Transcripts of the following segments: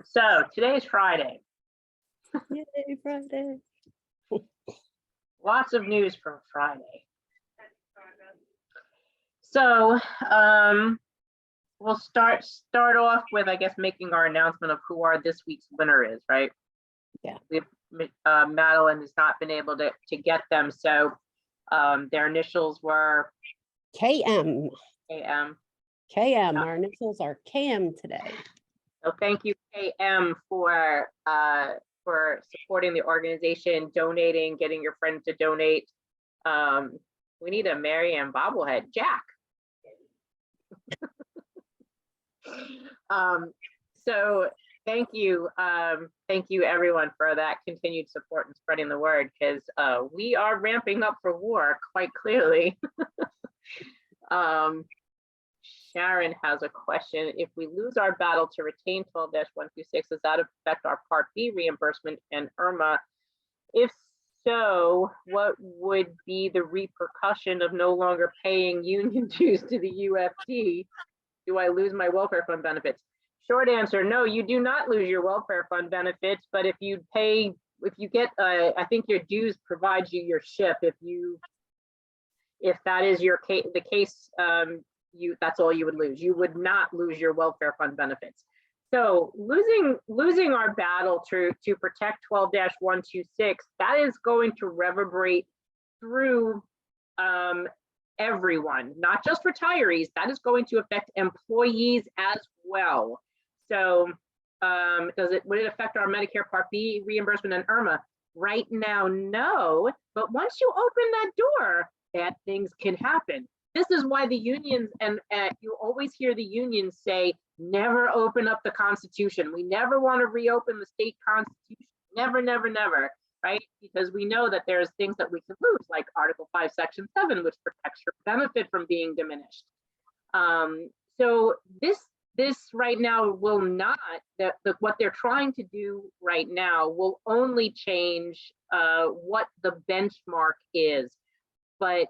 So today's Friday. Yay, Friday. Lots of news from Friday. So we'll start off with, I guess, making our announcement of who our this week's winner is, right? Yeah. Madeline has not been able to get them, so their initials were KM. KM. KM. Our initials are KM today. So thank you, KM, for supporting the organization, donating, getting your friends to donate. We need a Marianne bobblehead, Jack. So thank you everyone for that continued support and spreading the word, because we are ramping up for war quite clearly. Sharon has a question. If we lose our battle to retain 12-126, does that affect our Part B reimbursement and IRMA? If so, what would be the repercussion of no longer paying union dues to the UFT? Do I lose my welfare fund benefits? Short answer, no, you do not lose your welfare fund benefits, but if you get, I think your dues provides you your SHIP. If that is the case, that's all you would lose. You would not lose your welfare fund benefits. So losing our battle to protect 12-126, that is going to reverberate through everyone, not just retirees. That is going to affect employees as well. So would it affect our Medicare Part B reimbursement and IRMA? Right now, no, but once you open that door, bad things can happen. This is why the unions, and you always hear the unions say, never open up the Constitution. We never want to reopen the state Constitution. Never, never, never, right? Because we know that there's things that we could lose, like Article 5, Section 7, which protects your benefit from being diminished. So this right now will not, what they're trying to do right now will only change what the benchmark is, but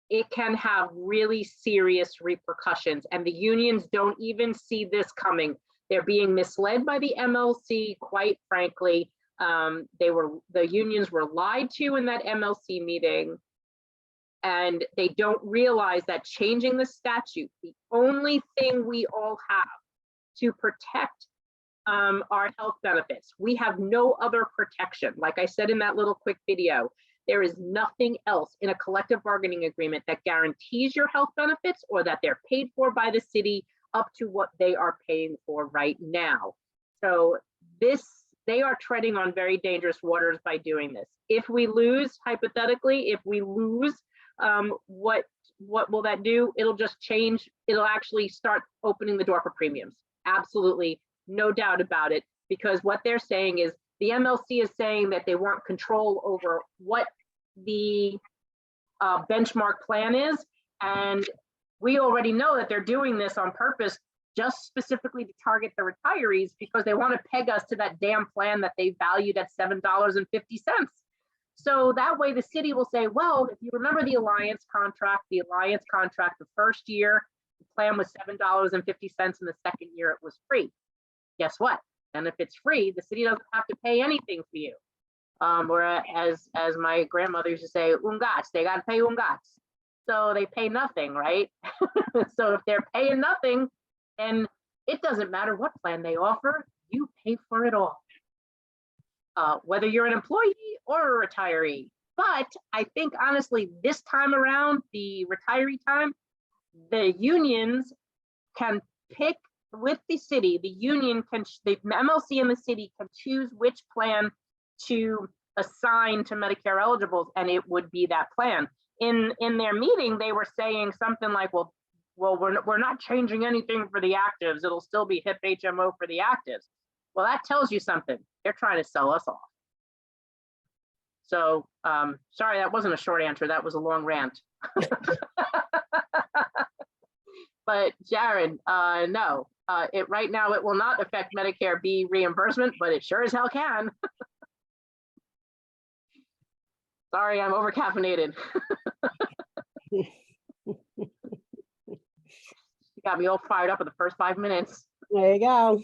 it can have really serious repercussions, and the unions don't even see this coming. They're being misled by the MLC, quite frankly. The unions were lied to in that MLC meeting, and they don't realize that changing the statute, the only thing we all have to protect our health benefits. We have no other protection. Like I said in that little quick video, there is nothing else in a collective bargaining agreement that guarantees your health benefits or that they're paid for by the city up to what they are paying for right now. So they are treading on very dangerous waters by doing this. If we lose, hypothetically, if we lose, what will that do? It'll just change. It'll actually start opening the door for premiums. Absolutely, no doubt about it, because what they're saying is, the MLC is saying that they want control over what the benchmark plan is. And we already know that they're doing this on purpose, just specifically to target the retirees, because they want to peg us to that damn plan that they valued at $7.50. So that way the city will say, well, if you remember the Alliance contract, the first year, the plan was $7.50, and the second year it was free. Guess what? And if it's free, the city doesn't have to pay anything for you. Or as my grandmother used to say, ungats, they got to pay ungats. So they pay nothing, right? So if they're paying nothing, then it doesn't matter what plan they offer, you pay for it all. Whether you're an employee or a retiree. But I think honestly, this time around, the retiree time, the unions can pick with the city, the MLC and the city can choose which plan to assign to Medicare eligibles, and it would be that plan. In their meeting, they were saying something like, well, we're not changing anything for the actives. It'll still be HIP HMO for the actives. Well, that tells you something. They're trying to sell us off. So sorry, that wasn't a short answer. That was a long rant. But Jared, no, right now it will not affect Medicare B reimbursement, but it sure as hell can. Sorry, I'm over caffeinated. You got me all fired up in the first 5 minutes. There you go.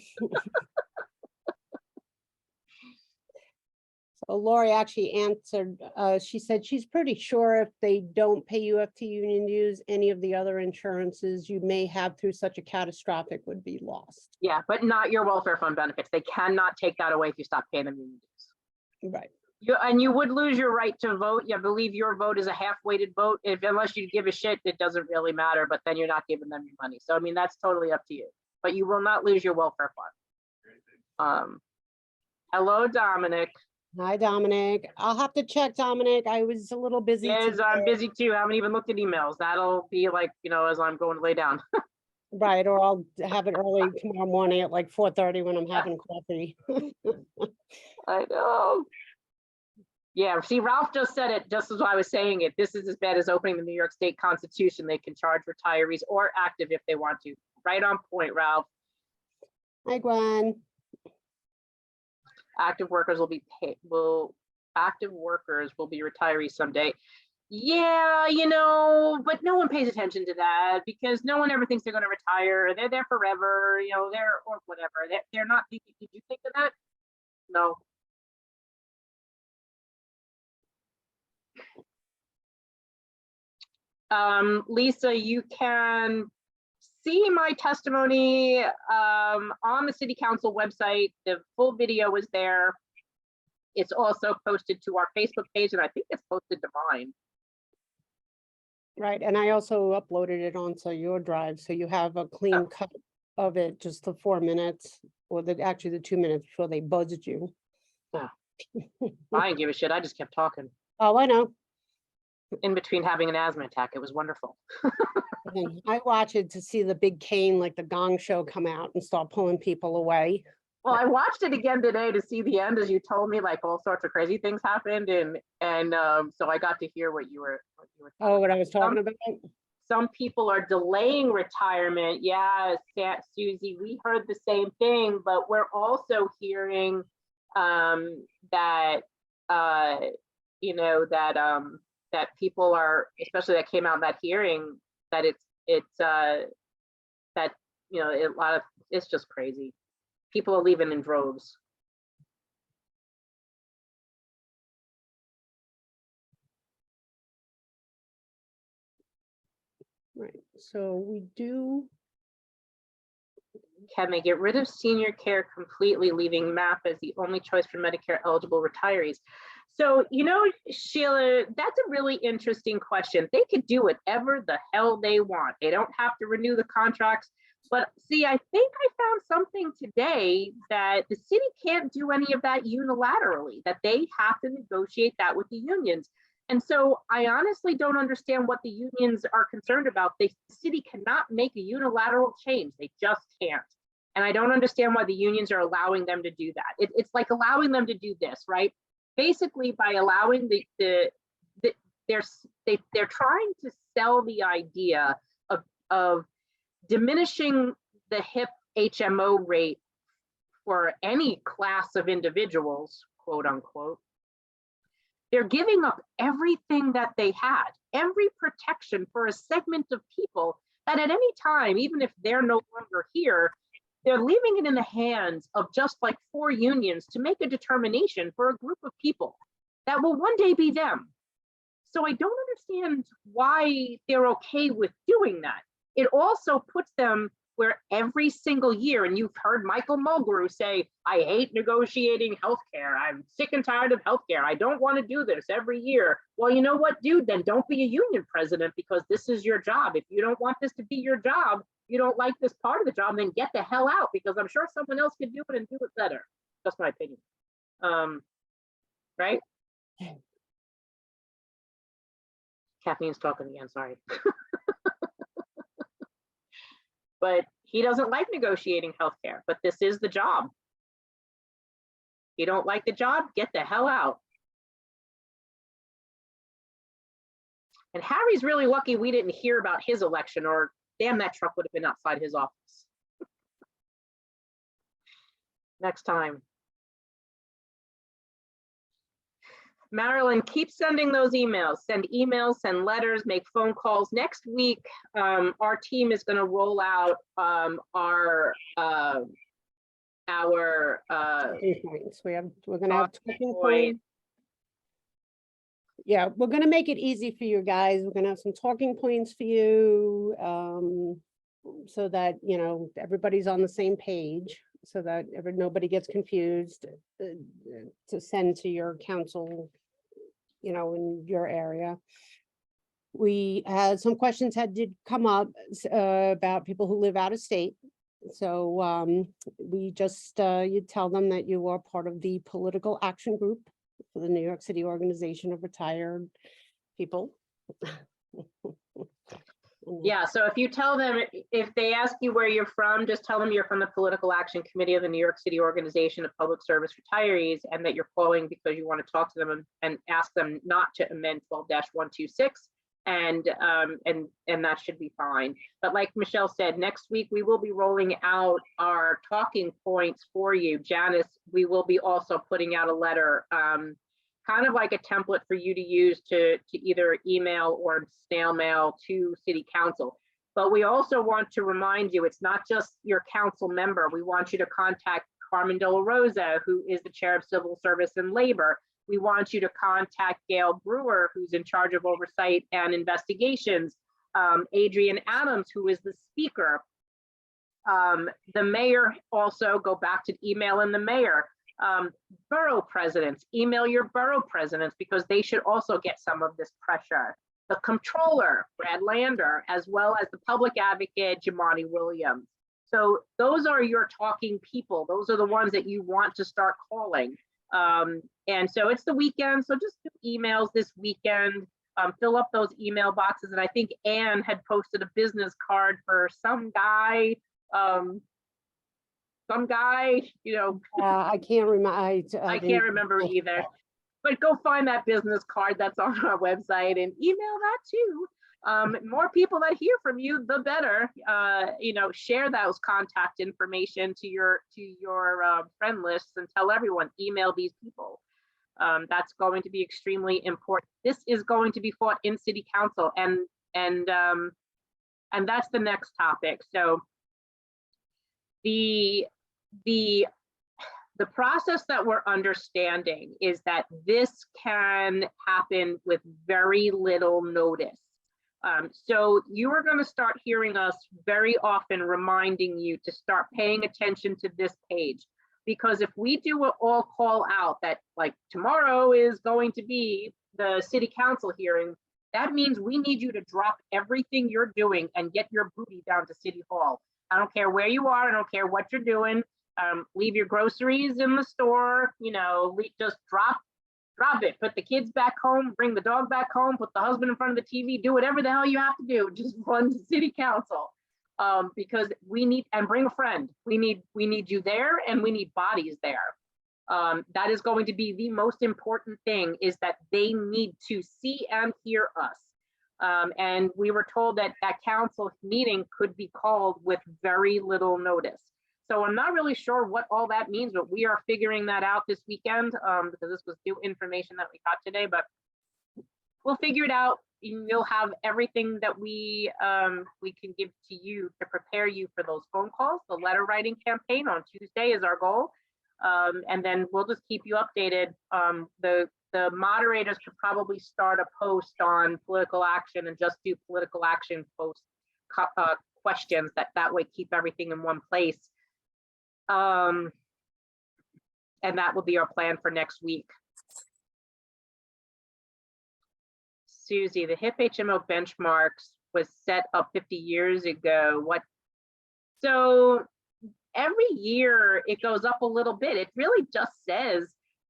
So Lori actually answered, she said she's pretty sure if they don't pay UFT union dues, any of the other insurances you may have through such a catastrophic would be lost. Yeah, but not your welfare fund benefits. They cannot take that away if you stop paying them union dues. Right. And you would lose your right to vote. I believe your vote is a half-weighted vote. Unless you give a shit, it doesn't really matter, but then you're not giving them your money. So, I mean, that's totally up to you, but you will not lose your welfare fund. Hello, Dominic. Hi, Dominic. I'll have to check, Dominic. I was a little busy Yes, today. I'm busy too. I haven't even looked at emails. That'll be like, as I'm going to lay down. Right, or I'll have it early tomorrow morning at like 4:30 when I'm having coffee. I know. Yeah, see, Ralph just said it just as I was saying it. This is as bad as opening the New York State Constitution. They can charge retirees or active if they want to. Right on point, Ralph. Hi, Gwen. Active workers will be paid, active workers will be retirees someday. Yeah, but no one pays attention to that because no one ever thinks they're going to retire. They're there forever, they're or whatever. They're not thinking. Did you think of that? No. Lisa, you can see my testimony on the City Council website. The full video is there. It's also posted to our Facebook page, and I think it's posted to mine. Right, and I also uploaded it onto your drive, so you have a clean cut of it, just the 4 minutes, or actually the 2 minutes before they buzzed you. I didn't give a shit. I just kept talking. Oh, I know. In between having an asthma attack, it was wonderful. I watch it to see the big cane, like the Gong Show, come out and start pulling people away. Well, I watched it again today to see the end, as you told me, like all sorts of crazy things happened, and so I got to hear what you were. Oh, what I was talking about. Some people are delaying retirement. Yeah, Susie, we heard the same thing, but we're also hearing that that people are, especially that came out in that hearing, that it's just crazy. People are leaving in droves. Right, so we do. Can they get rid of senior care completely, leaving MAP as the only choice for Medicare eligible retirees? So, Sheila, that's a really interesting question. They could do whatever the hell they want. They don't have to renew the contracts. But see, I think I found something today that the city can't do any of that unilaterally, that they have to negotiate that with the unions. And so I honestly don't understand what the unions are concerned about. The city cannot make a unilateral change. They just can't. And I don't understand why the unions are allowing them to do that. It's like allowing them to do this, right? Basically, by allowing they're trying to sell the idea of diminishing the HIP HMO rate for any class of individuals, quote unquote. They're giving up everything that they had, every protection for a segment of people that at any time, even if they're no longer here, they're leaving it in the hands of just like 4 unions to make a determination for a group of people that will one day be them. So I don't understand why they're okay with doing that. It also puts them where every single year, and you've heard Michael Mulgrew say, I hate negotiating healthcare. I'm sick and tired of healthcare. I don't want to do this every year. Well, you know what, dude, then don't be a union president because this is your job. If you don't want this to be your job, you don't like this part of the job, then get the hell out because I'm sure someone else can do it and do it better. That's my opinion. Right? Kathleen's talking again, sorry. But he doesn't like negotiating healthcare, but this is the job. You don't like the job, get the hell out. And Harry's really lucky we didn't hear about his election, or damn, that truck would have been outside his office. Next time. Marilyn, keep sending those emails. Send emails, send letters, make phone calls. Next week, our team is going to roll out our Talking points. We're gonna have talking talking point. points. Yeah, we're gonna make it easy for you guys. We're gonna have some talking points for you, so that, you know, everybody's on the same page, so that nobody gets confused, to send to your council, you know, in your area. We had some questions did come up about people who live out of state. So we just, you tell them that you are part of the political action group for the New York City Organization of Retired People. Yeah, so if you tell them, if they ask you where you're from, just tell them you're from the Political Action Committee of the New York City Organization of Public Service Retirees, and that you're calling because you want to talk to them and ask them not to amend 12-126, and that should be fine. But like Michelle said, next week we will be rolling out our talking points for you. Janice, we will be also putting out a letter, kind of like a template for you to use to either email or snail mail to City Council. But we also want to remind you, it's not just your council member. We want you to contact Carmen De La Rosa, who is the chair of Civil Service and Labor. We want you to contact Gail Brewer, who's in charge of oversight and investigations. Adrian Adams, who is the speaker. The mayor, also go back to emailing the mayor. Borough presidents, email your borough presidents, because they should also get some of this pressure. The comptroller, Brad Lander, as well as the public advocate, Jamani Williams. So those are your talking people. Those are the ones that you want to start calling. And so it's the weekend, so just do emails this weekend. Fill up those email boxes. And I think Anne had posted a business card for some guy, you know. I can't remember. I can't remember either, but go find that business card that's on our website and email that too. More people that hear from you, the better. You know, share those contact information to your friend lists and tell everyone, email these people. That's going to be extremely important. This is going to be fought in City Council, and that's the next topic. So the process that we're understanding is that this can happen with very little notice. So you are going to start hearing us very often reminding you to start paying attention to this page, because if we do an all call out that like tomorrow is going to be the City Council hearing, that means we need you to drop everything you're doing and get your booty down to City Hall. I don't care where you are. I don't care what you're doing. Leave your groceries in the store, you know, just drop it. Put the kids back home, bring the dog back home, put the husband in front of the TV, do whatever the hell you have to do. Just run to City Council, because we need, and bring a friend. We need you there, and we need bodies there. That is going to be the most important thing, is that they need to see and hear us. And we were told that that council meeting could be called with very little notice. So I'm not really sure what all that means, but we are figuring that out this weekend, because this was new information that we got today, but we'll figure it out. You'll have everything that we can give to you to prepare you for those phone calls. The letter writing campaign on Tuesday is our goal. And then we'll just keep you updated. The moderators could probably start a post on political action and just do political action post questions, that way keep everything in one place. And that will be our plan for next week. Susie, the HIP HMO benchmarks was set up 50 years ago. So every year it goes up a little bit. It really just says,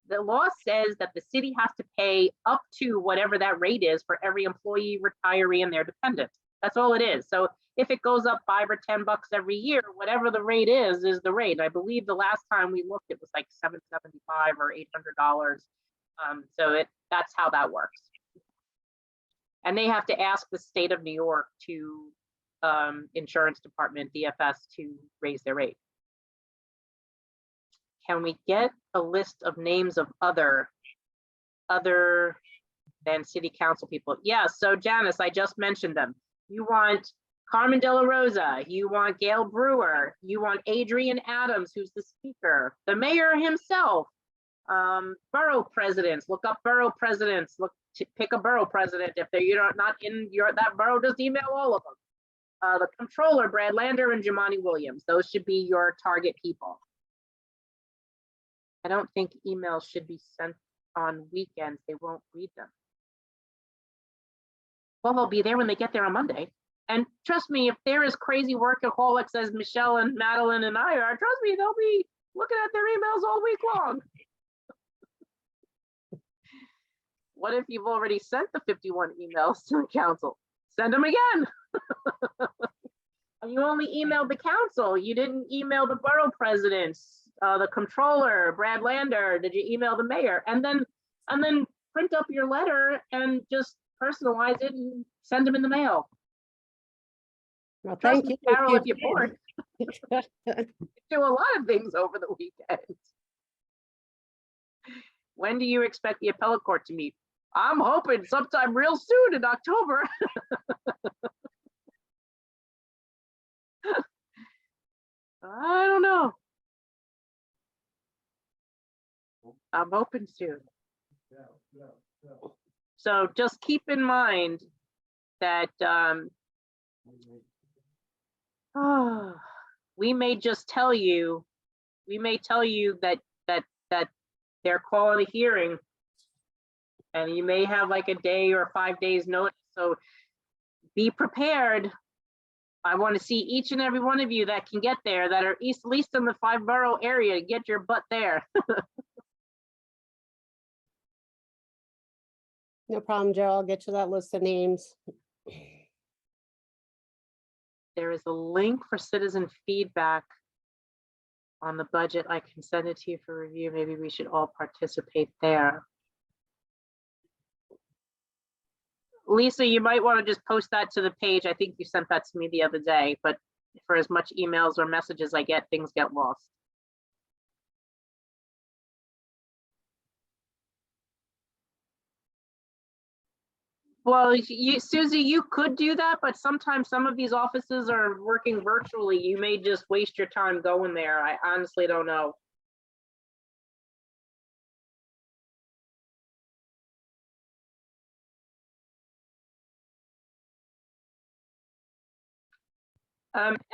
the law says that the city has to pay up to whatever that rate is for every employee, retiree, and their dependent. That's all it is. So if it goes up $5 or $10 every year, whatever the rate is the rate. And I believe the last time we looked, it was like $775 or $800. So that's how that works. And they have to ask the state of New York to insurance department, DFS, to raise their rate. Can we get a list of names of other other than city council people? Yeah, so Janice, I just mentioned them. You want Carmen De La Rosa, you want Gail Brewer, you want Adrian Adams, who's the speaker, the mayor himself, borough presidents, look up borough presidents, pick a borough president. If you're not in that borough, just email all of them. The controller, Brad Lander and Jemani Williams, those should be your target people. I don't think emails should be sent on weekends. They won't read them. Well, they'll be there when they get there on Monday. And trust me, if they're as crazy workaholics as Michelle and Madeline and I are, trust me, they'll be looking at their emails all week long. What if you've already sent the 51 emails to the council? Send them again. You only emailed the council. You didn't email the borough presidents, the controller, Brad Lander. Did you email the mayor? And then print up your letter and just personalize it and send them in the mail. Well, Trust thank me, you. Carol, if you're bored, do a lot of things over the weekend. When do you expect the appellate court to meet? I'm hoping sometime real soon in October. I don't know. I'm hoping soon. So just keep in mind that we may tell you that they're calling a hearing, and you may have like a day or 5 days notice. So be prepared. I want to see each and every one of you that can get there, that are at least in the 5-borough area, get your butt there. No problem, Joe. I'll get you that list of names. There is a link for citizen feedback on the budget. I can send it to you for review. Maybe we should all participate there. Lisa, you might want to just post that to the page. I think you sent that to me the other day, but for as much emails or messages I get, things get lost. Well, Susie, you could do that, but sometimes some of these offices are working virtually. You may just waste your time going there. I honestly don't know.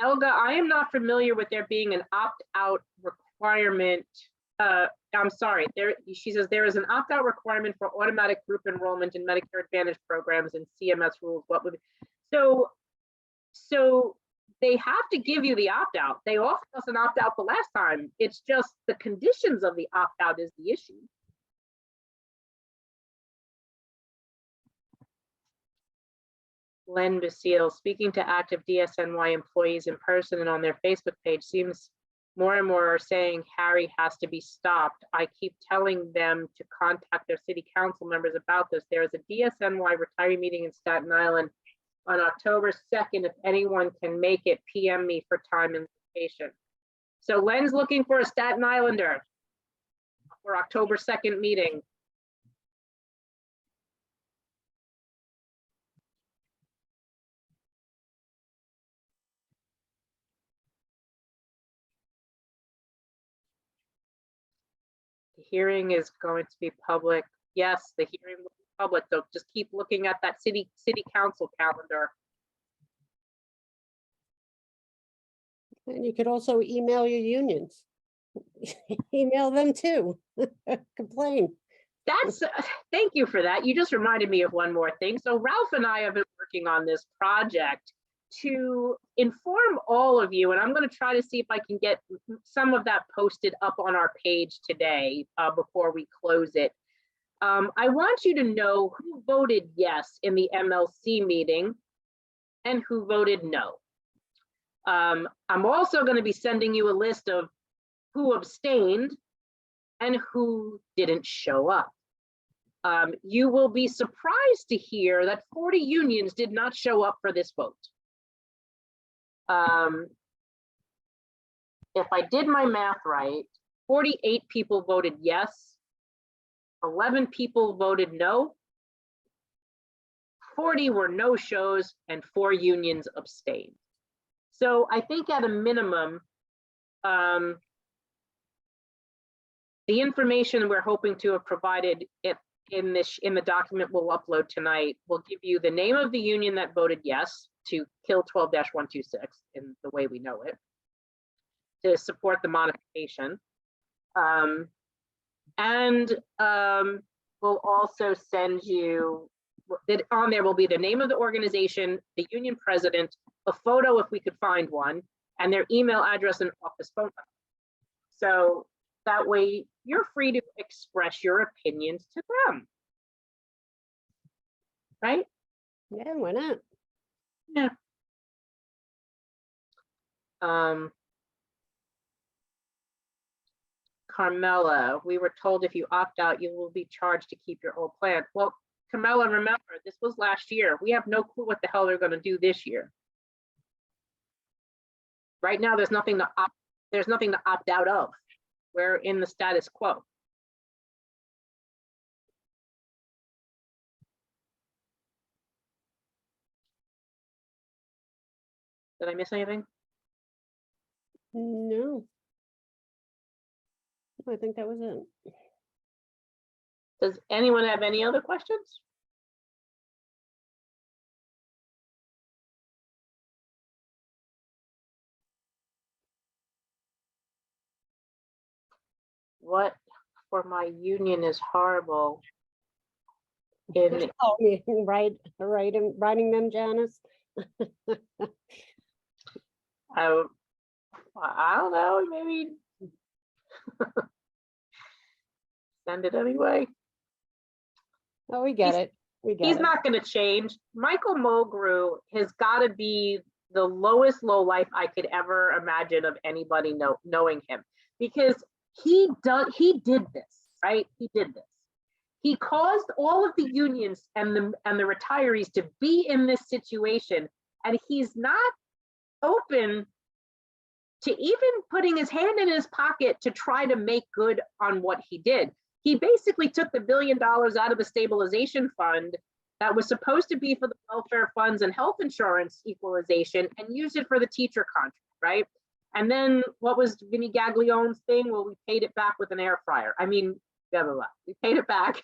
Elga, I am not familiar with there being an opt-out requirement. I'm sorry, she says there is an opt-out requirement for automatic group enrollment in Medicare Advantage programs and CMS rules. What would so they have to give you the opt-out. They offered us an opt-out the last time. It's just the conditions of the opt-out is the issue. Len Basile, speaking to active DSNY employees in person and on their Facebook page, seems more and more are saying Harry has to be stopped. I keep telling them to contact their city council members about this. There is a DSNY retiree meeting in Staten Island on October 2nd. If anyone can make it, PM me for time and location. So Len's looking for a Staten Islander for October 2nd meeting. The hearing is going to be public. Yes, the hearing will be public. So just keep looking at that city council calendar. And you could also email your unions. Email them too. Complain. That's thank you for that. You just reminded me of one more thing. So Ralph and I have been working on this project to inform all of you, and I'm going to try to see if I can get some of that posted up on our page today before we close it. I want you to know who voted yes in the MLC meeting and who voted no. I'm also going to be sending you a list of who abstained and who didn't show up. You will be surprised to hear that 40 unions did not show up for this vote. If I did my math right, 48 people voted yes 11 people voted no, 40 were no-shows, and 4 unions abstained. So I think at a minimum, the information we're hoping to have provided in the document we'll upload tonight will give you the name of the union that voted yes to kill 12-126 in the way we know it, to support the modification. We'll also send you, on there will be the name of the organization, the union president, a photo if we could find one, and their email address and office phone number. So that way you're free to express your opinions to them. Right? Yeah, why not? Yeah. Carmela, we were told if you opt out, you will be charged to keep your old plan. Well, Carmela, remember, this was last year. We have no clue what the hell they're going to do this year. Right now, there's nothing to opt out of. We're in the status quo. Did I miss anything? No. I think that was it. Does anyone have any other questions? What for my union is horrible. Writing them, Janice. I don't know, maybe send it anyway. Oh, we get it. He's not going to change. Michael Mulgrew has got to be the lowest low life I could ever imagine of anybody knowing him, because he did this, right? He did this. He caused all of the unions and the retirees to be in this situation, and he's not open to even putting his hand in his pocket to try to make good on what he did. He basically took the $1 billion out of the stabilization fund that was supposed to be for the welfare funds and health insurance equalization and used it for the teacher contract, right? And then what was Vinnie Gaglione's thing? Well, we paid it back with an air fryer. I mean, blah, blah, blah. We paid it back.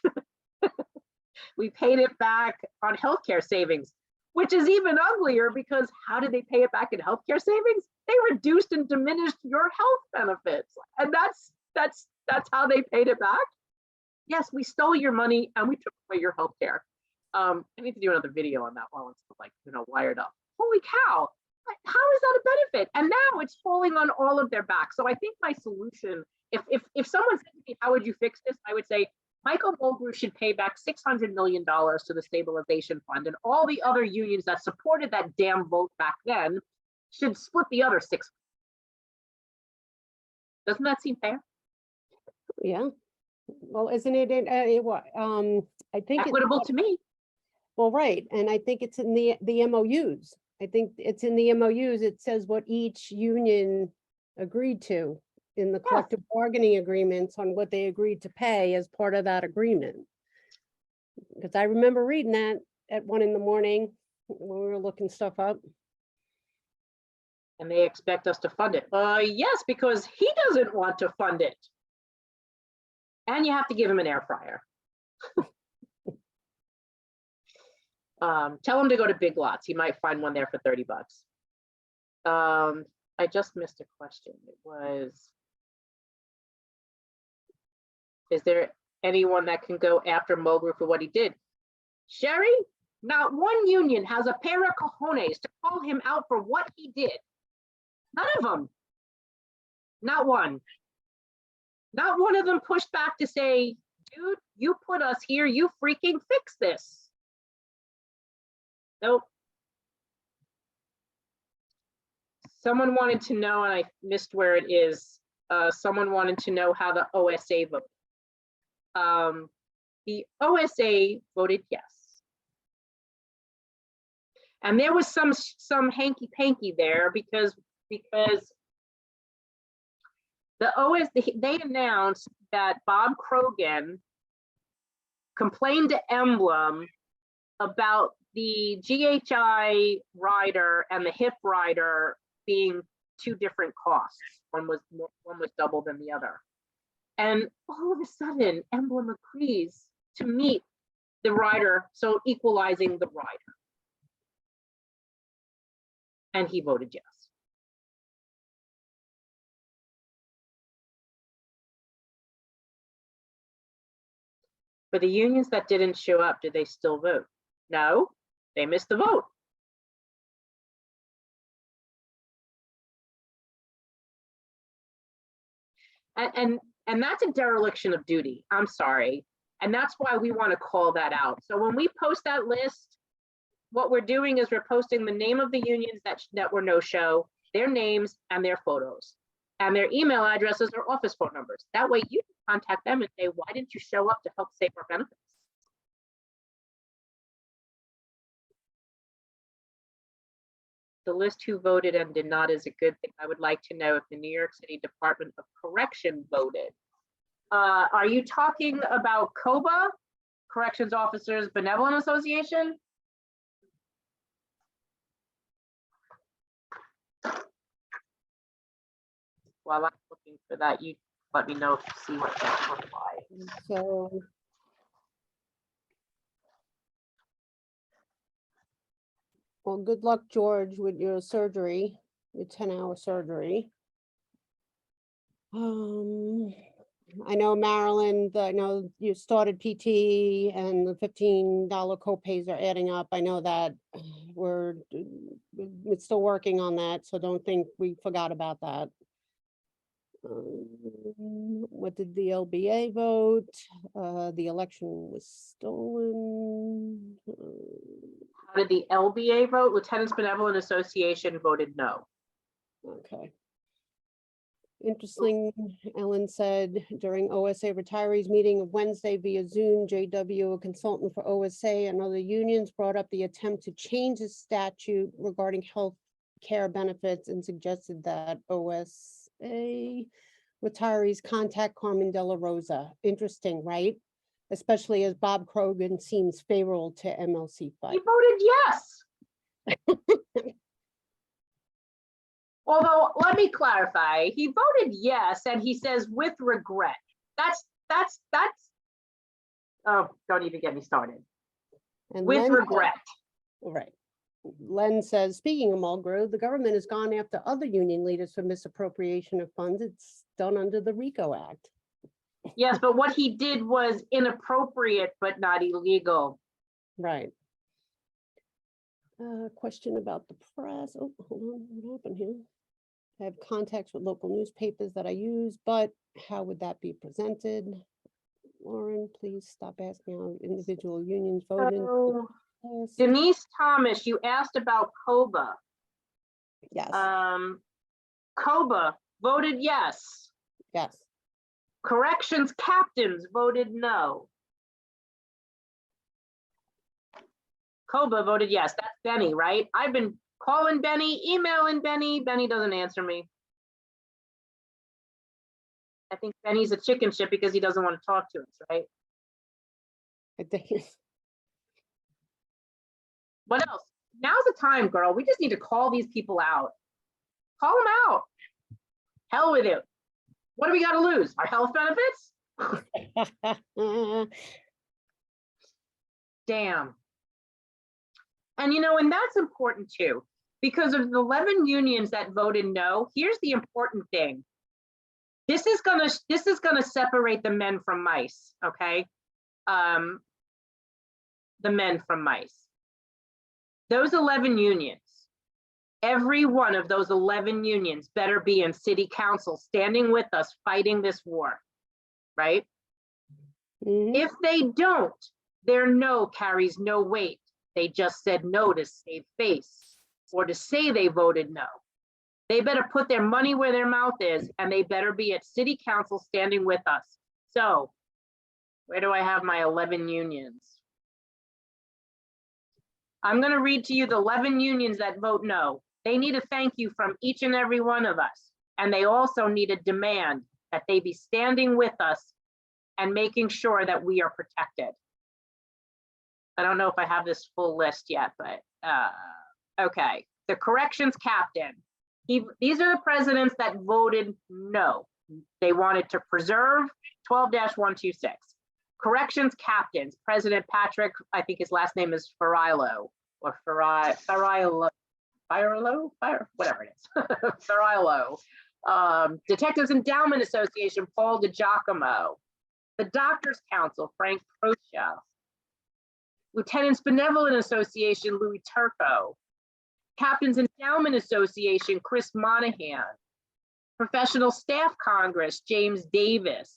We paid it back on healthcare savings, which is even uglier because how did they pay it back in healthcare savings? They reduced and diminished your health benefits. And that's how they paid it back. Yes, we stole your money and we took away your healthcare. I need to do another video on that while it's wired up. Holy cow, how is that a benefit? And now it's falling on all of their backs. So I think my solution, if someone said to me, how would you fix this? I would say, Michael Mulgrew should pay back $600 million to the stabilization fund, and all the other unions that supported that damn vote back then should split the other $6. Doesn't that seem fair? Yeah. Well, isn't it what? I think equitable to me. Well, right, and I think it's in the MOUs. I think it's in the MOUs. It says what each union agreed to in the collective bargaining agreements on what they agreed to pay as part of that agreement. Because I remember reading that at 1 in the morning when we were looking stuff up. And they expect us to fund it. Yes, because he doesn't want to fund it. And you have to give him an air fryer. Tell him to go to Big Lots. He might find one there for $30. I just missed a question. It was, is there anyone that can go after Mulgrew for what he did? Sherry, not one union has a pair of cojones to call him out for what he did. None of them. Not one. Not one of them pushed back to say, dude, you put us here, you freaking fix this. Nope. Someone wanted to know, and I missed where it is. Someone wanted to know how the OSA voted. The OSA voted yes. And there was some hanky-panky there because the they announced that Bob Krogan complained to Emblem about the GHI rider and the HIP rider being two different costs. One was double than the other. And all of a sudden, Emblem agrees to meet the rider, so equalizing the rider. And he voted yes. For the unions that didn't show up, did they still vote? No, they missed the vote. And that's a dereliction of duty. I'm sorry. And that's why we want to call that out. So when we post that list, what we're doing is we're posting the name of the unions that were no-show, their names and their photos, and their email addresses or office phone numbers. That way you can contact them and say, why didn't you show up to help save our benefits? The list who voted and did not is a good thing. I would like to know if the New York City Department of Correction voted. Are you talking about COBA, Corrections Officers Benevolent Association? While I'm looking for that, you let me know if you see what that looks like. So. Well, good luck, George, with your surgery, your 10-hour surgery. I know Marilyn, I know you started PT and the $15 copays are adding up. I know that we're still working on that, so don't think we forgot about that. What did the LBA vote? The election was stolen. How did the LBA vote? Lieutenants Benevolent Association voted no. Okay. Interesting, Ellen said during OSA retirees meeting of Wednesday via Zoom, JW, a consultant for OSA and other unions, brought up the attempt to change the statute regarding health care benefits and suggested that OSA retirees contact Carmen De La Rosa. Interesting, right? Especially as Bob Krogan seems favorable to MLC fight. He voted yes. Although, let me clarify, he voted yes, and he says with regret. That's, oh, don't even get me started. And With Len, regret. right. Len says, speaking of Mulgrove, the government has gone after other union leaders for misappropriation of funds. It's done under the RICO Act. Yes, but what he did was inappropriate, but not illegal. Right. Question about the press. Oh, hold on, what happened here? I have contacts with local newspapers that I use, but how would that be presented? Lauren, please stop asking how individual unions voted. So, Denise Thomas, you asked about COBA. Yes, COBA voted yes. yes. Corrections captains voted no. COBA voted yes. That's Benny, right? I've been calling Benny, emailing Benny. Benny doesn't answer me. I think Benny's a chicken shit because he doesn't want to talk to us, right? I think What else? Now's the time, girl. We just need to call these people out. Call them out. Hell with it. What do we got to lose? Our health benefits? Damn. And and that's important too, because of the 11 unions that voted no. Here's the important thing. This is gonna separate the men from mice, okay? The men from mice. Those 11 unions, every one of those 11 unions better be in city council standing with us fighting this war, right? Mhm. If they don't, their no carries no weight. They just said no to save face or to say they voted no. They better put their money where their mouth is, and they better be at city council standing with us. So where do I have my 11 unions? I'm going to read to you the 11 unions that vote no. They need a thank you from each and every one of us. And they also need a demand that they be standing with us and making sure that we are protected. I don't know if I have this full list yet, but okay. The corrections captain. These are the presidents that voted no. They wanted to preserve 12-126. Corrections captains, President Patrick, I think his last name is Farillo or Farillo, whatever it is, Farillo. Detectives Endowment Association, Paul DiGiacomo. The Doctors Council, Frank Proscia. Lieutenants Benevolent Association, Louis Turco. Captains Endowment Association, Chris Monahan. Professional Staff Congress, James Davis.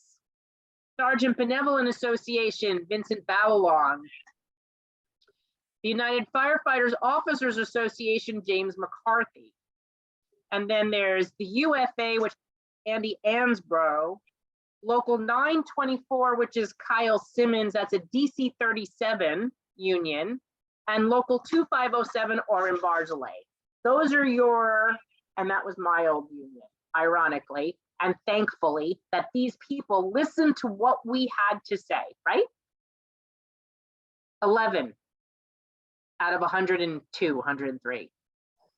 Sergeant Benevolent Association, Vincent Balalong. The United Firefighters Officers Association, James McCarthy. And then there's the UFA, which is Andy Ansbro. Local 924, which is Kyle Simmons, that's a DC 37 union. And local 2507, Orrin Barzilay. Those are your, and that was my old union, ironically, and thankfully, that these people listened to what we had to say, right? 11 out of 102, 103.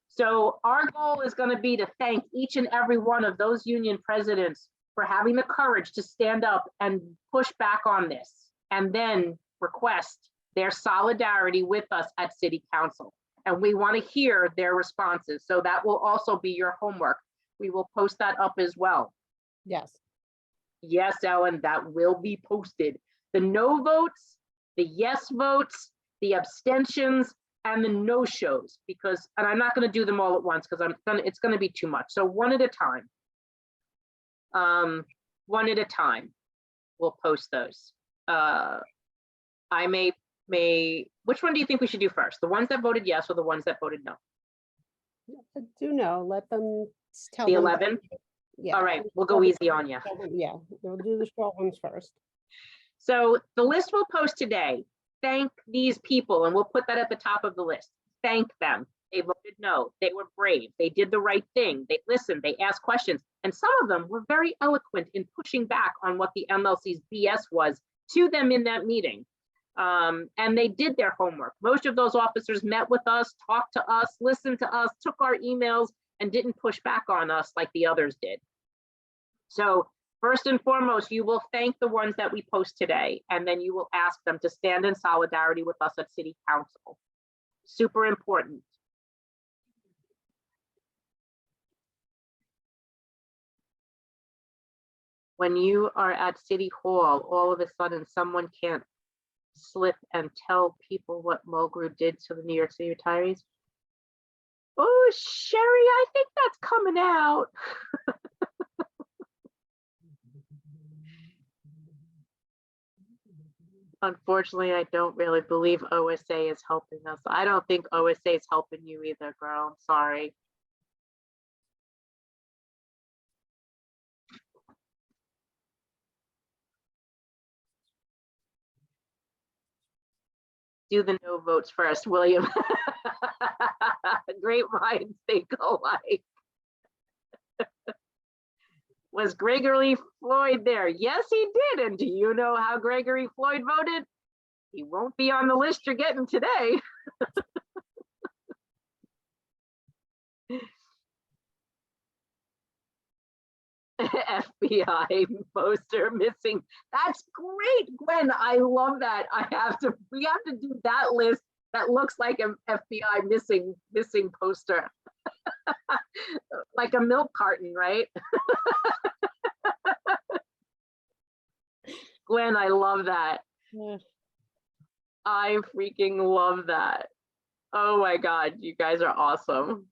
So our goal is going to be to thank each and every one of those union presidents for having the courage to stand up and push back on this, and then request their solidarity with us at City Council. And we want to hear their responses. So that will also be your homework. We will post that up as well. Yes. Yes, Ellen, that will be posted. The no votes, the yes votes, the abstentions, and the no shows, because, and I'm not going to do them all at once because it's going to be too much. So one at a time. One at a time, we'll post those. I may, which one do you think we should do first? The ones that voted yes or the ones that voted no? I do know, let them tell The them. 11? Yeah. All right, we'll go easy on you. Yeah, we'll do the short ones first. So the list we'll post today, thank these people, and we'll put that at the top of the list. Thank them. They voted no. They were brave. They did the right thing. They listened. They asked questions. And some of them were very eloquent in pushing back on what the MLC's BS was to them in that meeting. And they did their homework. Most of those officers met with us, talked to us, listened to us, took our emails, and didn't push back on us like the others did. So first and foremost, you will thank the ones that we post today, and then you will ask them to stand in solidarity with us at City Council. Super important. When you are at City Hall, all of a sudden someone can't slip and tell people what Mulgrew did to the New York City retirees. Oh, Sherry, I think that's coming out. Unfortunately, I don't really believe OSA is helping us. I don't think OSA is helping you either, girl. I'm sorry. Do the no votes first, William. Great minds think alike. Was Gregory Floyd there? Yes, he did. And do you know how Gregory Floyd voted? He won't be on the list you're getting today. FBI poster missing. That's great, Gwen. I love that. We have to do that list that looks like an FBI missing poster. Like a milk carton, right? Gwen, I love that. Yeah. I freaking love that. Oh my God, you guys are awesome.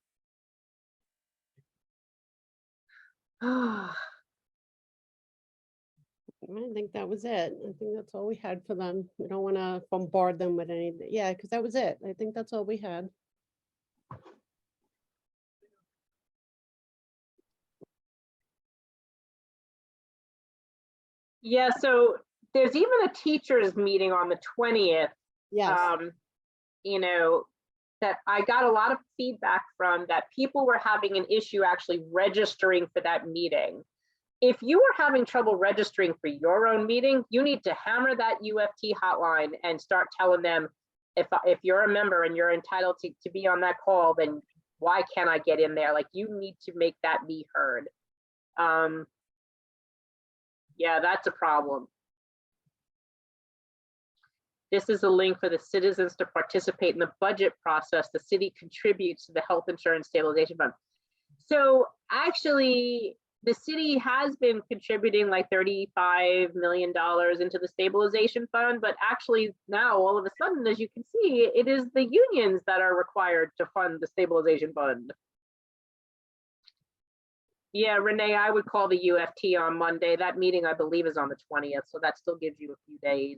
I think that was it. I think that's all we had for them. We don't want to bombard them with anything. Yeah, because that was it. I think that's all we had. Yeah, so there's even a teachers meeting on the 20th. Yes. You know, that I got a lot of feedback from, that people were having an issue actually registering for that meeting. If you are having trouble registering for your own meeting, you need to hammer that UFT hotline and start telling them, if you're a member and you're entitled to be on that call, then why can't I get in there? Like, you need to make that be heard. Yeah, that's a problem. This is a link for the citizens to participate in the budget process. The city contributes to the health insurance stabilization fund. So actually, the city has been contributing like $35 million into the stabilization fund, but actually now all of a sudden, as you can see, it is the unions that are required to fund the stabilization fund. Yeah, Renee, I would call the UFT on Monday. That meeting, I believe, is on the 20th, so that still gives you a few days.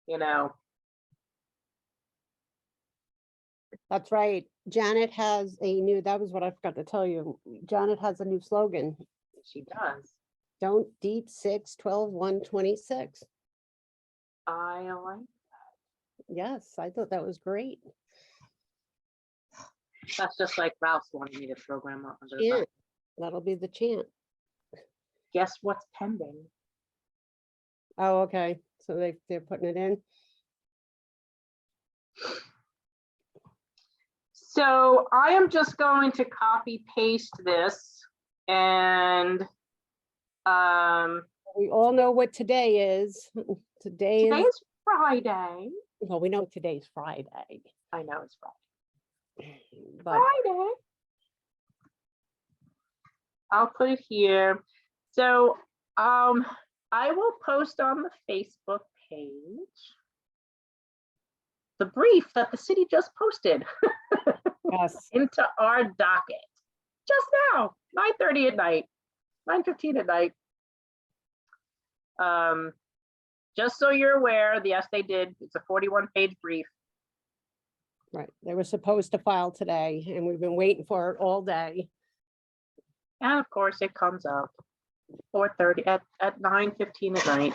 You know, That's right. Janet has a new, that was what I forgot to tell you. Janet has a new slogan. she does. Don't deep 6, 12, 1, 26. I like. Yes, I thought that was great. That's just like Ralph's wanting me to throw grandma under the Yeah, bus. that'll be the chant. Guess what's pending? Oh, okay. So they're putting it in. So I am just going to copy paste this and We all know what today is. Today is, today's Friday. well, we know today's Friday, I know it's Friday. but Friday. I'll put it here. So I will post on the Facebook page the brief that the city just posted yes, into our docket just now, 9:30 at night, 9:15 at night. Just so you're aware, yes, they did. It's a 41-page brief. right. They were supposed to file today and we've been waiting for it all day. And of course, it comes up 4:30 at 9:15 at night.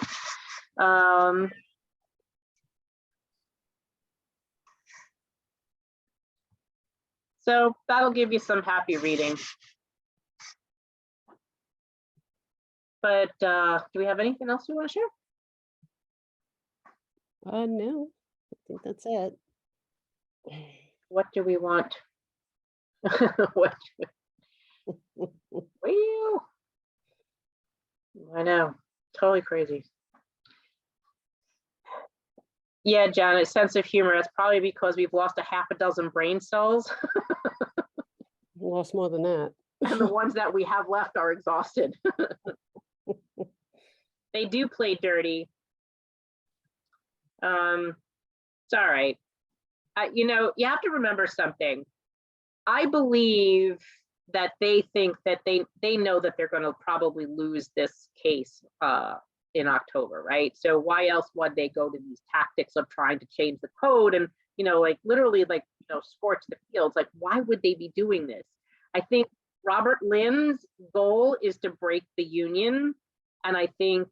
So that'll give you some happy reading. But do we have anything else we want to share? No, I think that's it. What do we want? What? Well, I know, totally crazy. Yeah, Janet, sense of humor. That's probably because we've lost a half a dozen brain cells, Lost more than that. and the ones that we have left are exhausted. They do play dirty. It's all right. You know, you have to remember something. I believe that they think that they know that they're going to probably lose this case in October, right? So why else would they go to these tactics of trying to change the code and, you know, like literally like, you know, scorch the fields? Like, why would they be doing this? I think Robert Lynn's goal is to break the union, and I think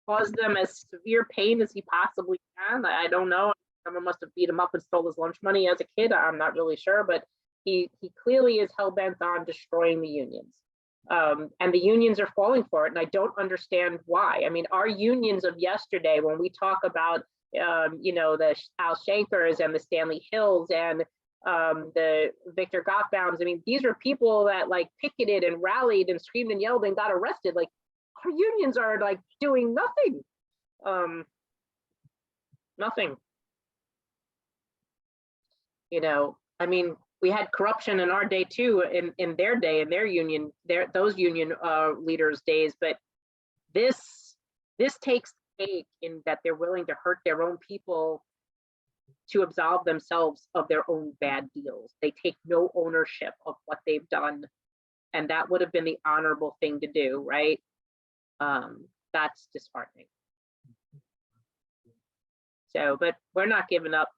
cause them as severe pain as he possibly can. I don't know. Someone must have beat him up and stole his lunch money as a kid. I'm not really sure, but he clearly is hell-bent on destroying the unions. And the unions are falling for it, and I don't understand why. I mean, our unions of yesterday, when we talk about, you know, the Al Shankers and the Stanley Hills and the Victor Gottbaums, I mean, these are people that like picketed and rallied and screamed and yelled and got arrested. Like, our unions are like doing nothing. Nothing. You know, I mean, we had corruption in our day too, in their day, in their union, those union leaders' days. But this takes the cake in that they're willing to hurt their own people to absolve themselves of their own bad deals. They take no ownership of what they've done, and that would have been the honorable thing to do, right? That's disheartening. So, but we're not giving up.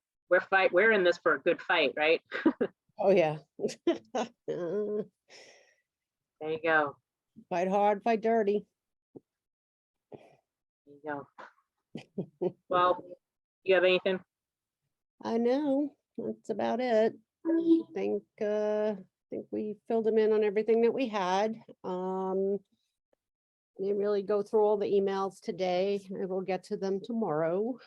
We're in this for a good fight, right? Oh, yeah. There you go. Fight hard, fight dirty. There you go. Well, you have anything? I know, that's about it. I think we filled them in on everything that we had. didn't really go through all the emails today. I will get to them tomorrow.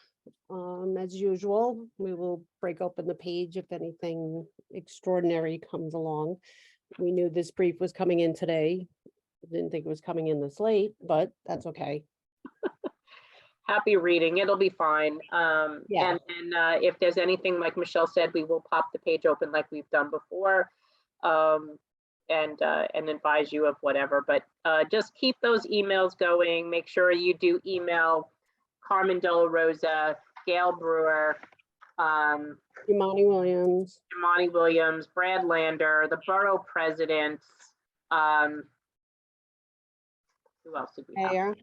As usual, we will break open the page if anything extraordinary comes along. We knew this brief was coming in today. Didn't think it was coming in this late, but that's okay. Happy reading. It'll be fine. Yeah. And if there's anything, like Michelle said, we will pop the page open like we've done before, and advise you of whatever. But just keep those emails going. Make sure you do email Carmen De La Rosa, Gail Brewer, Imani Williams. Imani Williams, Brad Lander, the borough president. Who else did we have? Mayor.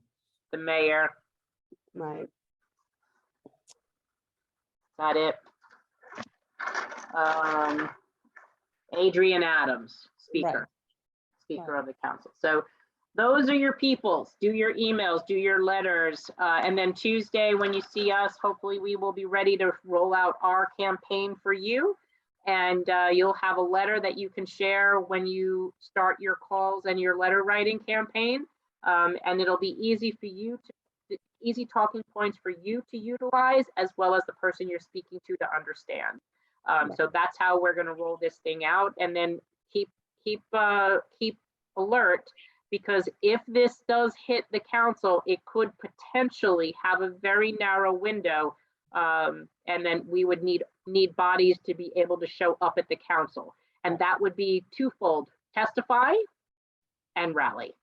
The mayor. Right. Is that it? Adrian Adams, Speaker Right. of the council. So those are your peoples. Do your emails, do your letters. And then Tuesday, when you see us, hopefully we will be ready to roll out our campaign for you. And you'll have a letter that you can share when you start your calls and your letter writing campaign. And it'll be easy for you to, easy talking points for you to utilize, as well as the person you're speaking to understand. So that's how we're going to roll this thing out. And then keep alert, because if this does hit the council, it could potentially have a very narrow window. And then we would need bodies to be able to show up at the council. And that would be twofold: testify and rally.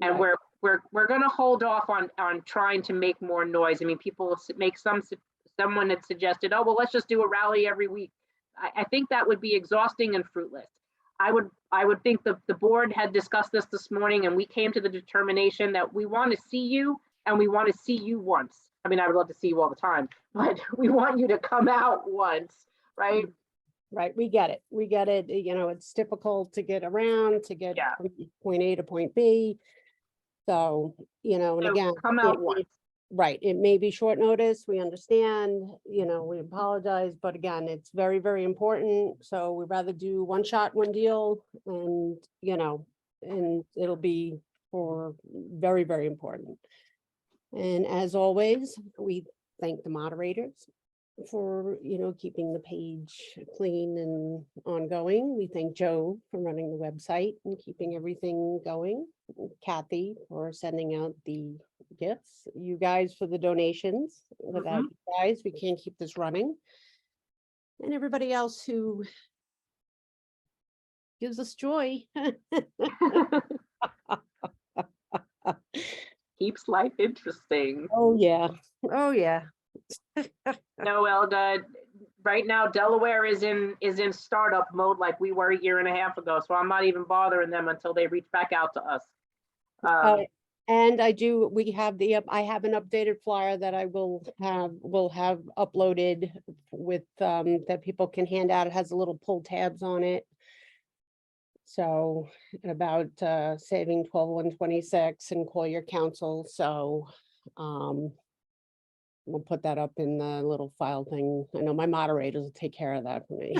And Right. we're going to hold off on trying to make more noise. I mean, people make someone had suggested, oh, well, let's just do a rally every week. I think that would be exhausting and fruitless. I would think the board had discussed this morning, and we came to the determination that we want to see you, and we want to see you once. I mean, I would love to see you all the time, but we want you to come out once, right? Right, we get it. We get it. You know, it's difficult to get around, to get Yeah. from point A to point B. So, you know, and So again, come out it- once. right, it may be short notice. We understand, you know, we apologize, but again, it's very, very important. So we'd rather do one shot, one deal, and, you know, and it'll be for very, very important. And as always, we thank the moderators for, you know, keeping the page clean and ongoing. We thank Joe for running the website and keeping everything going. Kathy for sending out the gifts, you guys for the donations. Without you guys, we can't keep this running. And everybody else who gives us joy. Keeps life interesting. Oh, yeah. Oh, yeah. No, Elda, right now Delaware is in startup mode like we were a year and a half ago. So I'm not even bothering them until they reach back out to us. And I have an updated flyer that I will have uploaded with, that people can hand out. It has a little pull tabs on it. So about, saving 12/126 and call your council. So, we'll put that up in the little file thing. I know my moderators will take care of that for me.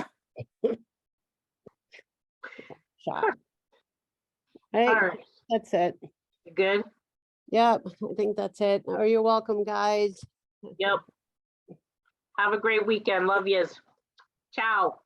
Shot. Hey, All right, that's it. you good? Yep, I think that's it. Oh, you're welcome, guys. Yep. Have a great weekend. Love yous. Ciao.